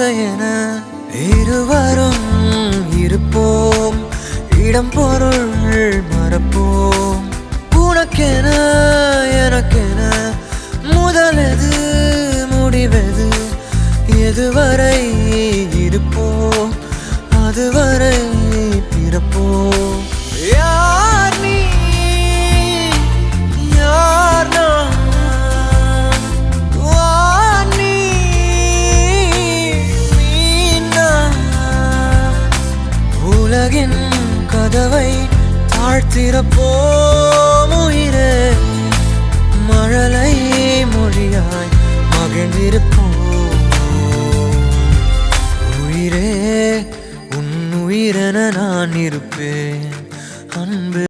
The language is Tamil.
ஆசையென இருவரும் இருப்போம், இடம் பொருள் மறப்போம். உனக்கென எனக்கென முதலெது முடிவெது, எதுவரை இருப்போம் அதுவரை பிறப்போம். யார் நீ யார் நான், வார் நீ நான். உலகின் கதவை தாழ்த்திறப்போம் உயிரே, மழலை மொழியாய் மகிழ்ந்திருப்போம். உயிரே உன் உயிரென நான் இருப்பேன்.